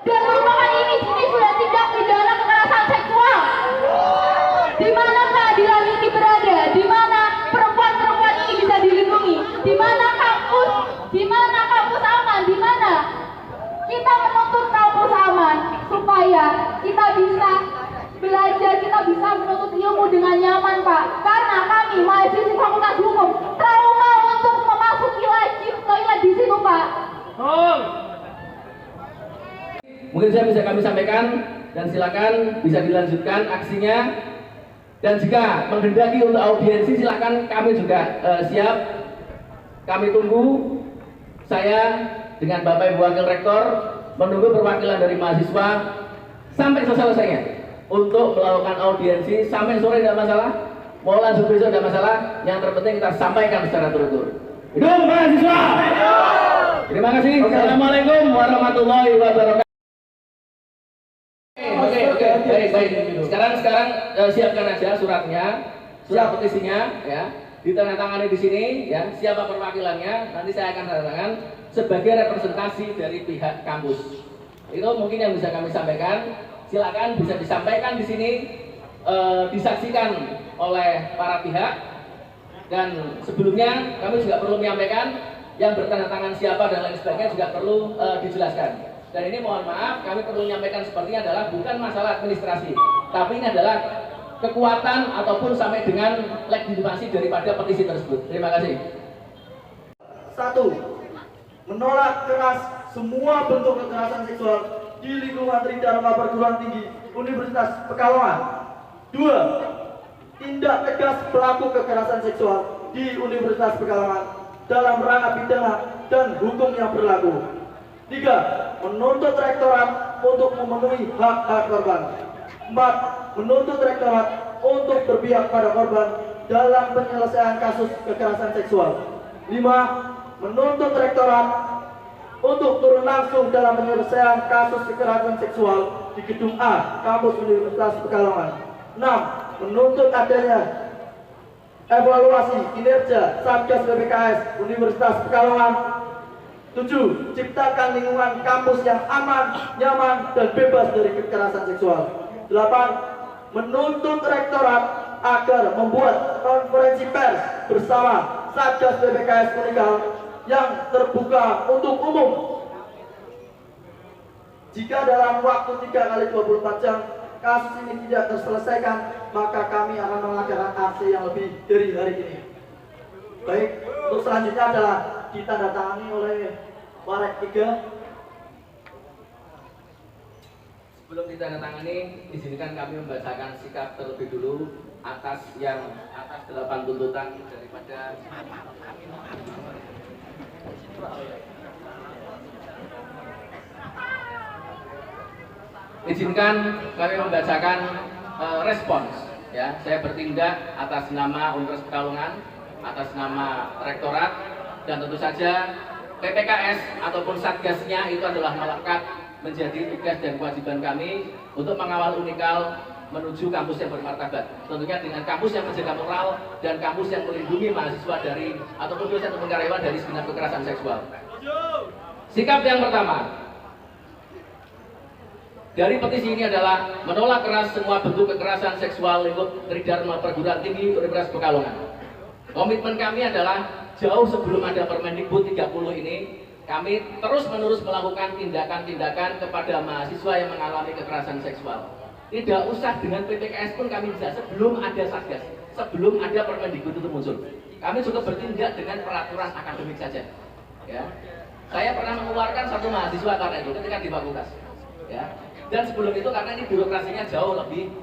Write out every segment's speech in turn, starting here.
dan merupakan ini sudah tindak pidana kekerasan seksual. Di mana keadilan ini berada? Di mana perempuan-perempuan ini bisa dilindungi? Di mana kampus? Di mana kampus aman? Di mana kita menuntut kampus aman supaya kita bisa belajar, kita bisa menuntut ilmu dengan nyaman, Pak. Karena kami mahasiswa Fakultas Hukum trauma untuk memasuki toilet di situ, Pak. Mungkin kami sampaikan dan silakan bisa dilanjutkan aksinya. Dan jika menghendaki untuk audiensi silakan, kami juga siap. Kami tunggu. Saya dengan Bapak Ibu Wakil Rektor menunggu perwakilan dari mahasiswa sampai selesainya untuk melakukan audiensi sampai sore tidak masalah. Mau lanjut besok tidak masalah. Yang terpenting kita sampaikan secara turut-turut. Hidup mahasiswa. Terima kasih. Assalamualaikum warahmatullahi wabarakatuh. Oke, baik. Sekarang siapkan aja suratnya, surat petisinya, ya, ditandatangani di sini, ya. Siapa perwakilannya? Nanti saya akan tanda tangan sebagai representasi dari pihak kampus. Itu mungkin yang bisa kami sampaikan. Silakan bisa disampaikan di sini, disaksikan oleh para pihak. Dan sebelumnya kami juga perlu menyampaikan yang bertanda tangan siapa dan lain sebagainya juga perlu dijelaskan. Dan ini mohon maaf, kami perlu menyampaikan sepertinya adalah bukan masalah administrasi, tapi ini adalah kekuatan ataupun sampai dengan legitimasi daripada petisi tersebut. Terima kasih. 1. Menolak keras semua bentuk kekerasan seksual di lingkungan Tridharma Perguruan Tinggi Universitas Pekalongan. 2. Tindak tegas pelaku kekerasan seksual di Universitas Pekalongan dalam ranah pidana dan hukum yang berlaku. 3. Menuntut rektorat untuk memenuhi hak-hak korban. 4. Menuntut rektorat untuk berpihak pada korban dalam penyelesaian kasus kekerasan seksual. 5. Menuntut rektorat untuk turun langsung dalam penyelesaian kasus kekerasan seksual di Gedung A, Kampus Universitas Pekalongan. 6. Menuntut adanya evaluasi kinerja Satgas PPKS Universitas Pekalongan. 7. Ciptakan lingkungan kampus yang aman, nyaman, dan bebas dari kekerasan seksual. 8. Menuntut rektorat agar membuat konferensi pers bersama Satgas PPKS Unikal yang terbuka untuk umum. Jika dalam waktu 3x24 jam kasus ini tidak terselesaikan, maka kami akan melakukan aksi yang lebih dari hari ini. Baik, untuk selanjutnya adalah ditandatangani oleh Warek 3. Sebelum ditandatangani, izinkan kami membacakan sikap terlebih dulu atas 8 tuntutan daripada izinkan kami membacakan respons, ya. Saya bertindak atas nama Universitas Pekalongan, atas nama rektorat, dan tentu saja PPKS ataupun satgasnya itu adalah melekat menjadi tugas dan kewajiban kami untuk mengawal Unikal menuju kampus yang bermartabat, tentunya dengan kampus yang menjaga moral dan kampus yang melindungi mahasiswa dari ataupun dosen ataupun karyawan dari tindak kekerasan seksual. Sikap yang pertama dari petisi ini adalah menolak keras semua bentuk kekerasan seksual lingkup Tridharma Perguruan Tinggi Universitas Pekalongan. Komitmen kami adalah jauh sebelum ada Permendikbud 30 ini, kami terus-menerus melakukan tindakan-tindakan kepada mahasiswa yang mengalami kekerasan seksual. Tidak usah dengan PPKS pun kami bisa, sebelum ada Satgas, sebelum ada Permendikbud itu muncul. Kami juga bertindak dengan peraturan akademik saja. Ya. Saya pernah mengeluarkan satu mahasiswa karena itu ketika di fakultas. Ya. Dan sebelum itu karena ini birokrasinya jauh lebih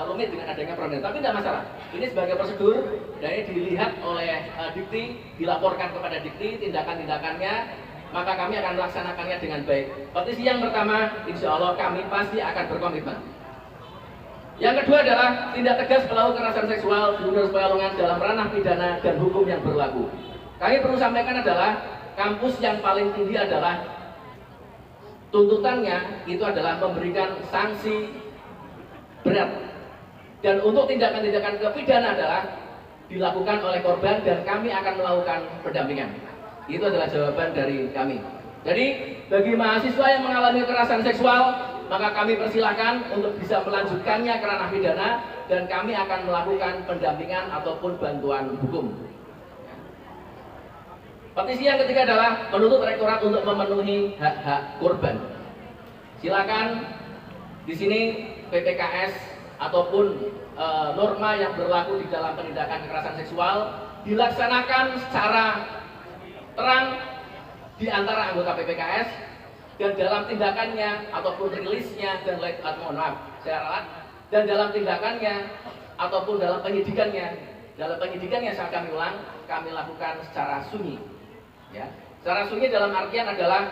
rumit dengan adanya permen, tapi tidak masalah. Ini sebagai prosedur dan ini dilihat oleh Dikti, dilaporkan kepada Dikti tindakan-tindakannya, maka kami akan melaksanakannya dengan baik. Petisi yang pertama, insya Allah kami pasti akan berkomitmen. Yang kedua adalah tindak tegas pelaku kekerasan seksual di Universitas Pekalongan dalam ranah pidana dan hukum yang berlaku. Kami perlu sampaikan adalah kampus yang paling tinggi adalah tuntutannya itu adalah memberikan sanksi berat. Dan untuk tindakan-tindakan kepidana adalah dilakukan oleh korban dan kami akan melakukan pendampingan. Itu adalah jawaban dari kami. Jadi bagi mahasiswa yang mengalami kekerasan seksual, maka kami persilahkan untuk bisa melanjutkannya ke ranah pidana dan kami akan melakukan pendampingan ataupun bantuan hukum. Petisi yang ketiga adalah menuntut rektorat untuk memenuhi hak-hak korban. Silakan di sini PPKS ataupun norma yang berlaku di dalam penindakan kekerasan seksual dilaksanakan secara terang di antara anggota PPKS dan dalam tindakannya ataupun rilisnya dan dan dalam tindakannya ataupun dalam penyidikannya saat kami ulang, kami lakukan secara sunyi. Ya, secara sunyi dalam artian adalah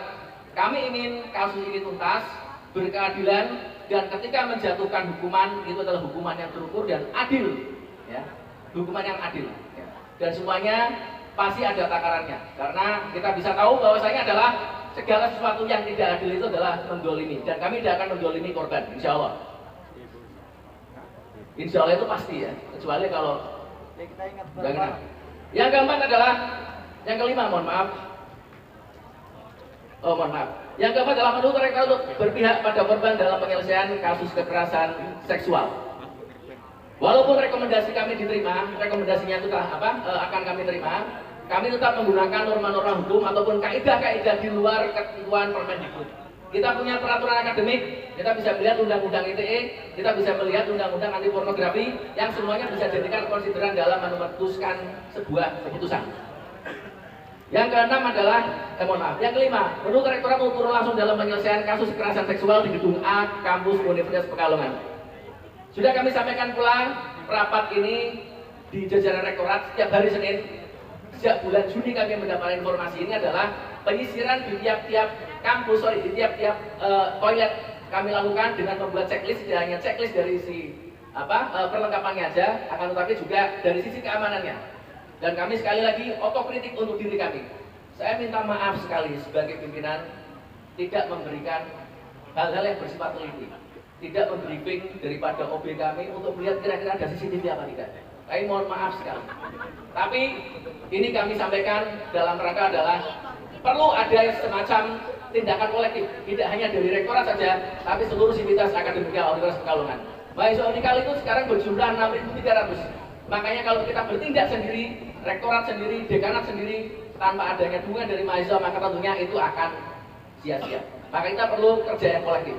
kami ingin kasus ini tuntas, berkeadilan, dan ketika menjatuhkan hukuman itu adalah hukuman yang terukur dan adil, ya, hukuman yang adil. Ya. Dan semuanya pasti ada takarannya, karena kita bisa tahu bahwasanya adalah segala sesuatu yang tidak adil itu adalah mendolimi, dan kami tidak akan mendolimi korban, insya Allah. Insya Allah itu pasti ya, kecuali kalau jangan. Yang keempat adalah, yang kelima, mohon maaf. Yang keempat adalah menuntut rektorat untuk berpihak pada korban dalam penyelesaian kasus kekerasan seksual. Walaupun rekomendasi kami diterima, rekomendasinya itu akan kami terima, kami tetap menggunakan norma-norma hukum ataupun kaidah-kaidah di luar ketentuan Permendikbud. Kita punya peraturan akademik, kita bisa melihat undang-undang ITE, kita bisa melihat undang-undang anti pornografi, yang semuanya bisa dijadikan konsideran dalam memutuskan sebuah keputusan. Yang keenam adalah, yang kelima, menuntut rektorat untuk turun langsung dalam penyelesaian kasus kekerasan seksual di gedung A kampus Universitas Pekalongan. Sudah kami sampaikan pula rapat ini di jajaran rektorat setiap hari Senin. Sejak bulan Juni kami mendapatkan informasi ini adalah penyisiran di tiap-tiap kampus, di tiap-tiap toilet kami lakukan dengan membuat checklist, tidak hanya checklist dari si perlengkapannya aja, akan tetapi juga dari sisi keamanannya. Dan kami sekali lagi otokritik untuk diri kami. Saya minta maaf sekali sebagai pimpinan tidak memberikan hal-hal yang bersifat teliti, tidak membriefing daripada OB kami untuk melihat kira-kira ada CCTV apa tidak. Kami mohon maaf sekali. Tapi ini kami sampaikan dalam rangka adalah perlu ada semacam tindakan kolektif, tidak hanya dari rektorat saja, tapi seluruh sivitas akademika Universitas Pekalongan. Mahasiswa unikal itu sekarang berjumlah 6.300. Makanya kalau kita bertindak sendiri, rektorat sendiri, dekanat sendiri, tanpa adanya dukungan dari mahasiswa, maka tentunya itu akan sia-sia. Maka kita perlu kerja yang kolektif.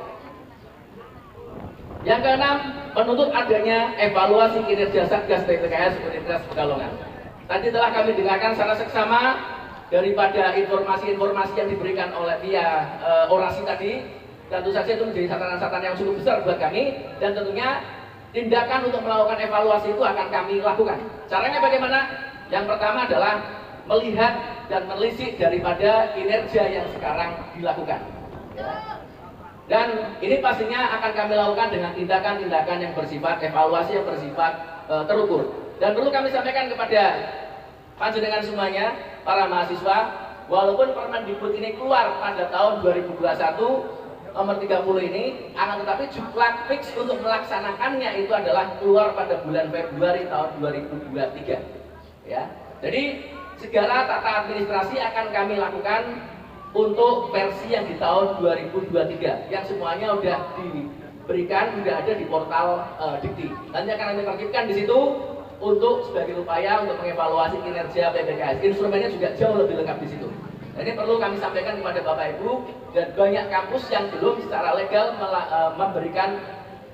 Yang keenam, menuntut adanya evaluasi kinerja Satgas PPKS Universitas Pekalongan. Tadi telah kami dengarkan secara seksama daripada informasi-informasi yang diberikan oleh via orasi tadi. Tentu saja itu menjadi catatan-catatan yang cukup besar buat kami, dan tentunya tindakan untuk melakukan evaluasi itu akan kami lakukan. Caranya bagaimana? Yang pertama adalah melihat dan menelisik daripada kinerja yang sekarang dilakukan. Dan ini pastinya akan kami lakukan dengan tindakan-tindakan yang bersifat evaluasi, yang bersifat terukur. Dan perlu kami sampaikan kepada panjenengan semuanya, para mahasiswa, walaupun Permendikbud ini keluar pada tahun 2021, nomor 30 ini, akan tetapi jumlah fix untuk melaksanakannya itu adalah keluar pada bulan Februari tahun 2023. Ya, jadi segala tata administrasi akan kami lakukan untuk versi yang di tahun 2023, yang semuanya sudah diberikan, sudah ada di portal Dikti. Nanti akan kami tertibkan di situ untuk sebagai upaya untuk mengevaluasi kinerja PPKS. Instrumennya juga jauh lebih lengkap di situ. Ini perlu kami sampaikan kepada Bapak Ibu, dan banyak kampus yang belum secara legal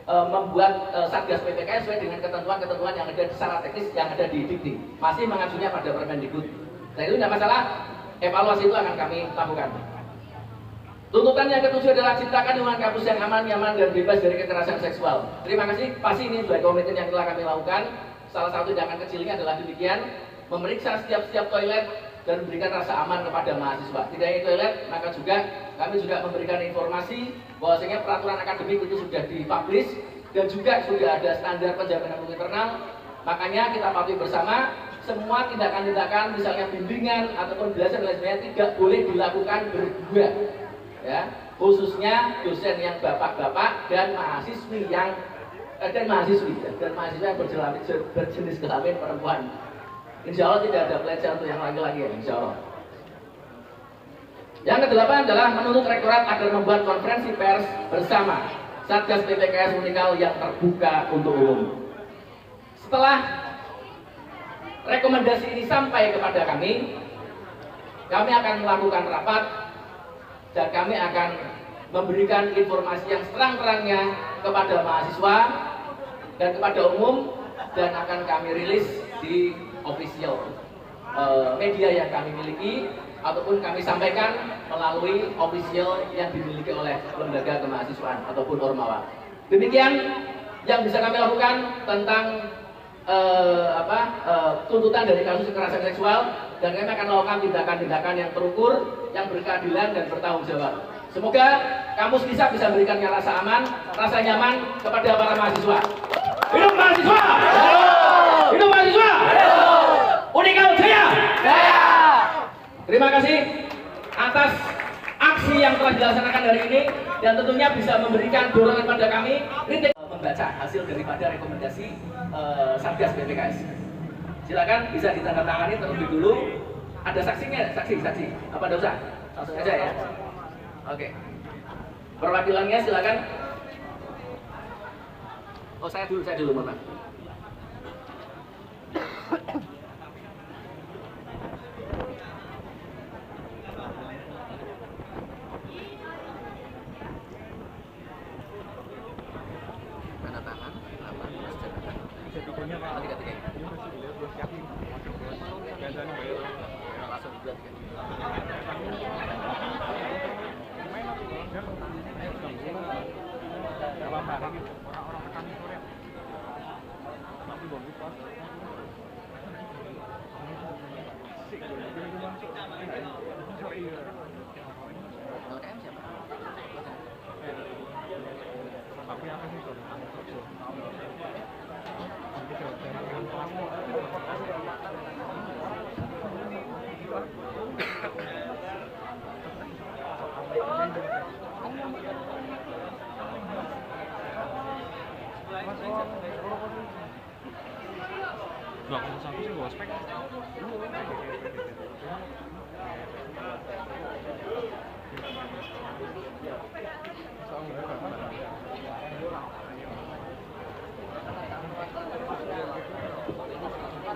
membuat Satgas PPKS sesuai dengan ketentuan-ketentuan yang ada secara teknis yang ada di Dikti. Masih mengacunya pada Permendikbud. Nah itu tidak masalah, evaluasi itu akan kami lakukan. Tuntutan yang ketujuh adalah ciptakan lingkungan kampus yang aman, nyaman, dan bebas dari kekerasan seksual. Terima kasih, pasti ini sebagai komitmen yang telah kami lakukan. Salah satu tindakan kecilnya adalah demikian, memeriksa setiap toilet dan memberikan rasa aman kepada mahasiswa. Tidak hanya toilet, maka juga kami juga memberikan informasi bahwasanya peraturan akademik itu sudah dipublish dan juga sudah ada standar penjaminan mutu internal. Makanya kita patuhi bersama semua tindakan-tindakan, misalnya bimbingan ataupun belajar dan lain sebagainya, tidak boleh dilakukan berdua, ya. Khususnya dosen yang bapak-bapak dan mahasiswi yang mahasiswa yang berjenis kelamin perempuan. Insya Allah tidak ada pelecehan untuk yang laki-laki ya, insya Allah. Yang kedelapan adalah menuntut rektorat agar membuat konferensi pers bersama Satgas PPKS Unikal yang terbuka untuk umum. Setelah rekomendasi ini sampai kepada kami akan melakukan rapat dan kami akan memberikan informasi yang terang-terangnya kepada mahasiswa dan kepada umum, dan akan kami rilis di official media yang kami miliki ataupun kami sampaikan melalui official yang dimiliki oleh lembaga kemahasiswaan ataupun Ormawa. Demikian yang bisa kami lakukan tentang tuntutan dari kasus kekerasan seksual, dan kami akan melakukan tindakan-tindakan yang terukur, yang berkeadilan dan bertanggung jawab. Semoga kampus bisa memberikannya rasa aman, rasa nyaman kepada para mahasiswa. Hidup mahasiswa! Hidup mahasiswa! Unikal Jaya! Terima kasih atas aksi yang telah dilaksanakan hari ini, dan tentunya bisa memberikan dorongan pada kami membaca hasil daripada rekomendasi Satgas PPKS. Silakan bisa ditandatangani terlebih dulu. Ada saksinya, saksi. Apa ada usah? Langsung aja ya. Oke. Perwakilannya silakan. Oh, saya dulu, mohon maaf. Tanda tangan, nama, tiga. Langsung buat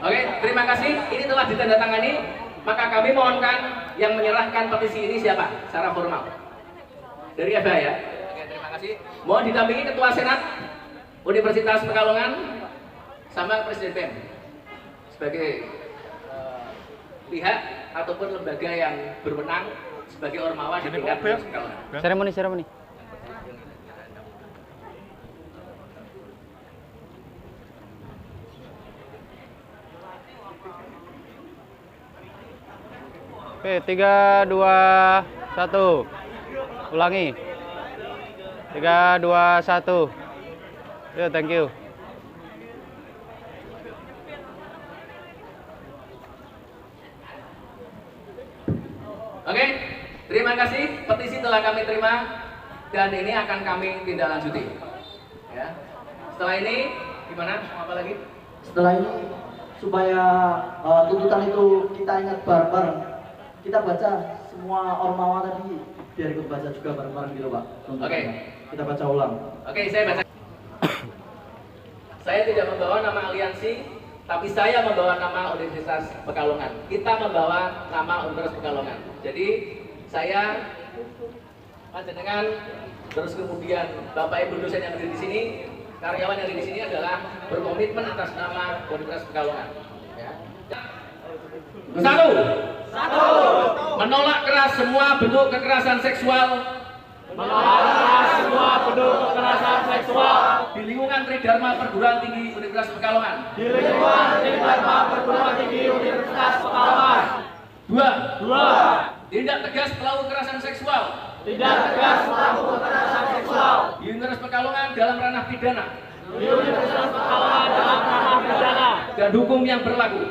Oke, terima kasih. Ini telah ditandatangani. Maka kami mohonkan yang menyerahkan petisi ini siapa? Secara formal. Dari FH ya. Oke, terima kasih. Mohon didampingi Ketua Senat Universitas Pekalongan sama Presiden BEM sebagai pihak ataupun lembaga yang berwenang sebagai Ormawa di tingkat Pekalongan. Seremoni. Oke, 3, 2, 1. Ulangi. 3, 2, 1. Yo, thank you. Oke, terima kasih. Petisi telah kami terima dan ini akan kami tindak lanjuti. Ya. Setelah ini gimana? Apa lagi? Setelah ini supaya tuntutan itu kita ingat bareng-bareng, kita baca semua Ormawa tadi biar ikut baca juga bareng-bareng gitu Pak. Oke. Kita baca ulang. Oke, saya baca. Saya tidak membawa nama aliansi, tapi saya membawa nama Universitas Pekalongan. Kita membawa nama Universitas Pekalongan. Jadi saya panjenengan, terus kemudian Bapak Ibu dosen yang ada di sini, karyawan yang ada di sini adalah berkomitmen atas nama Universitas Pekalongan. Ya. Satu. Menolak keras semua bentuk kekerasan seksual. Di lingkungan Tridharma Perguruan Tinggi Universitas Pekalongan. Dua. Tindak tegas pelaku kekerasan seksual. Di Universitas Pekalongan dalam ranah pidana. Dan hukum yang berlaku.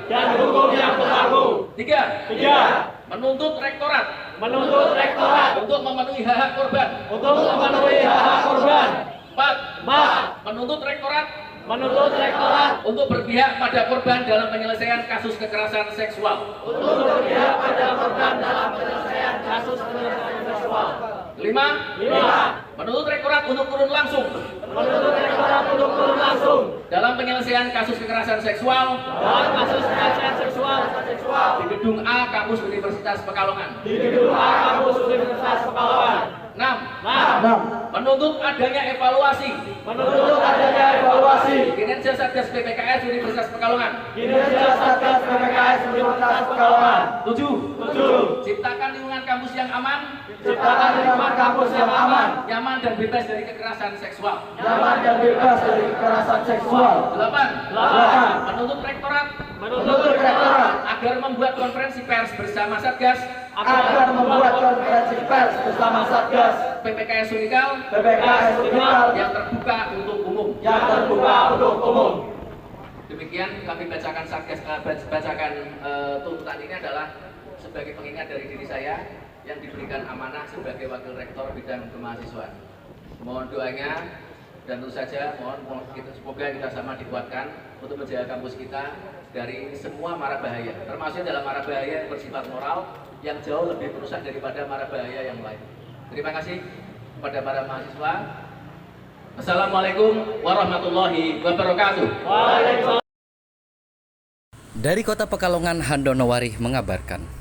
Tiga. Menuntut rektorat untuk memenuhi hak-hak korban. Empat. Menuntut rektorat menuntut rektorat untuk berpihak pada korban dalam penyelesaian kasus kekerasan seksual. Kelima, menuntut rektorat untuk turun langsung dalam penyelesaian kasus kekerasan seksual di gedung A kampus Universitas Pekalongan. 6. Menuntut adanya evaluasi kinerja Satgas PPKS Universitas Pekalongan. 7. Ciptakan lingkungan kampus yang aman, nyaman dan bebas dari kekerasan seksual. 8. Menuntut rektorat agar membuat konferensi pers bersama Satgas PPKS Unikal yang terbuka untuk umum. Demikian kami bacakan tuntutan ini adalah sebagai pengingat dari diri saya yang diberikan amanah sebagai wakil rektor bidang kemahasiswaan. Mohon doanya dan tentu saja semoga kita sama dikuatkan untuk menjaga kampus kita dari semua mara bahaya, termasuk dalam mara bahaya yang bersifat moral yang jauh lebih merusak daripada mara bahaya yang lain. Terima kasih kepada para mahasiswa. Assalamualaikum warahmatullahi wabarakatuh. Dari Kota Pekalongan, Handono Warih mengabarkan.